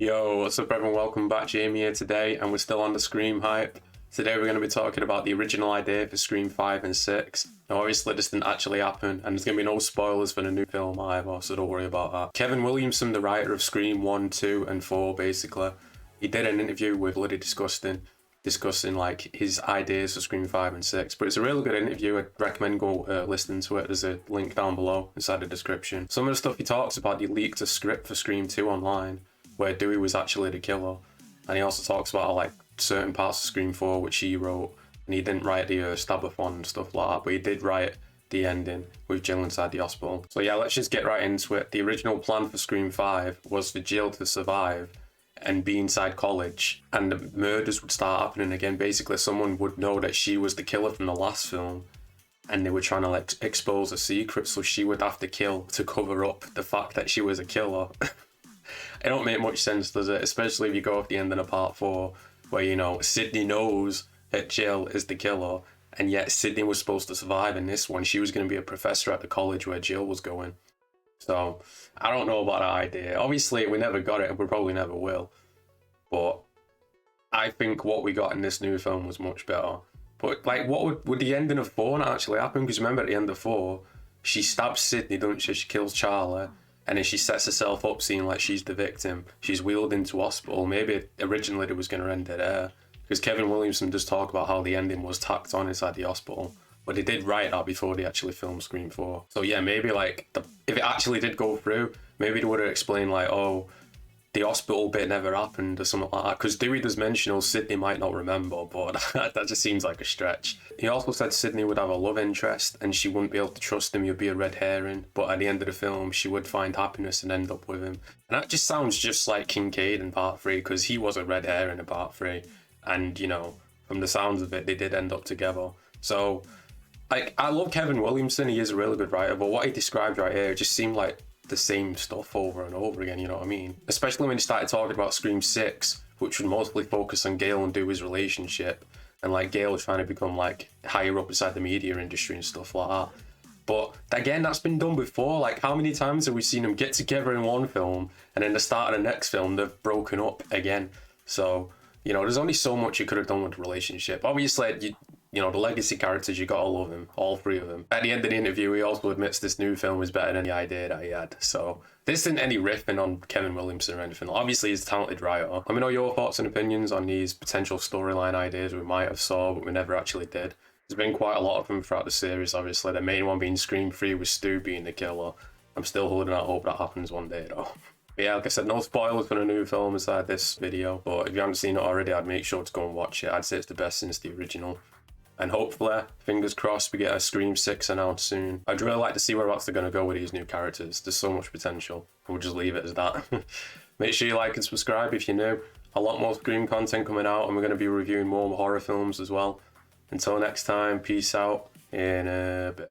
Yo, what's up everyone? Welcome back. Jamie here today, and we're still on the Scream hype. Today we're going to be talking about the original idea for Scream 5 and 6. Now obviously this didn't actually happen, and there's going to be no spoilers for the new film either, so don't worry about that. Kevin Williamson, the writer of Scream 1, 2 and 4 basically, he did an interview with Bloody Disgusting, discussing like his ideas for Scream 5 and 6. But it's a really good interview. I'd recommend go listen to it. There's a link down below inside the description. Some of the stuff he talks about, he leaked a script for Scream 2 online, where Dewey was actually the killer. And he also talks about how, like, certain parts of Scream 4 which he wrote, and he didn't write the stab-a-thon and stuff like that, but he did write the ending with Jill inside the hospital. So yeah, let's just get right into it. The original plan for Scream 5 was for Jill to survive and be inside college, and the murders would start happening again. Basically, someone would know that she was the killer from the last film, and they were trying to like expose a secret, so she would have to kill to cover up the fact that she was a killer. It don't make much sense, does it? Especially if you go off the ending of part 4, where, you know, Sydney knows that Jill is the killer, and yet Sydney was supposed to survive in this one. She was going to be a professor at the college where Jill was going. So, I don't know about that idea. Obviously, we never got it, and we probably never will. But I think what we got in this new film was much better. But, like, what would the ending of 4 not actually happen? Because remember, at the end of 4, she stabs Sydney, doesn't she? She kills Charlie. And then she sets herself up seeing like she's the victim. She's wheeled into hospital. Maybe originally it was going to end it there. Because Kevin Williamson does talk about how the ending was tacked on inside the hospital. But they did write that before they actually filmed Scream 4. So yeah, maybe like, if it actually did go through, maybe they would have explained like, oh, the hospital bit never happened or something like that. Because Dewey does mention, oh, Sydney might not remember, but that just seems like a stretch. He also said Sydney would have a love interest and she wouldn't be able to trust him, he'd be a red herring. But at the end of the film, she would find happiness and end up with him. And that just sounds just like Kincaid in part 3, because he was a red herring in part 3. And, you know, from the sounds of it, they did end up together. So, like, I love Kevin Williamson, he is a really good writer, but what he described right here just seemed like the same stuff over and over again, you know what I mean? Especially when he started talking about Scream 6, which would mostly focus on Gale and Dewey's relationship, and like Gale trying to become like higher up inside the media industry and stuff like that. But again, that's been done before. Like, how many times have we seen them get together in one film and then the start of the next film they've broken up again? So, you know, there's only so much you could have done with the relationship. Obviously, you know, the legacy characters, you gotta love them, all 3 of them. At the end of the interview, he also admits this new film is better than the idea that he had. So this isn't any riffing on Kevin Williamson or anything. Obviously, he's a talented writer. Let me know your thoughts and opinions on these potential storyline ideas we might have saw, but we never actually did. There's been quite a lot of them throughout the series, obviously. The main one being Scream 3 with Stu being the killer. I'm still holding out hope that happens one day, though. But yeah, like I said, no spoilers for the new film inside this video. But if you haven't seen it already, I'd make sure to go and watch it. I'd say it's the best since the original. And hopefully, fingers crossed, we get a Scream 6 announced soon. I'd really like to see whereabouts they're going to go with these new characters. There's so much potential. We'll just leave it as that. Make sure you like and subscribe if you're new. A lot more Scream content coming out, and we're going to be reviewing more horror films as well. Until next time, peace out in a bit.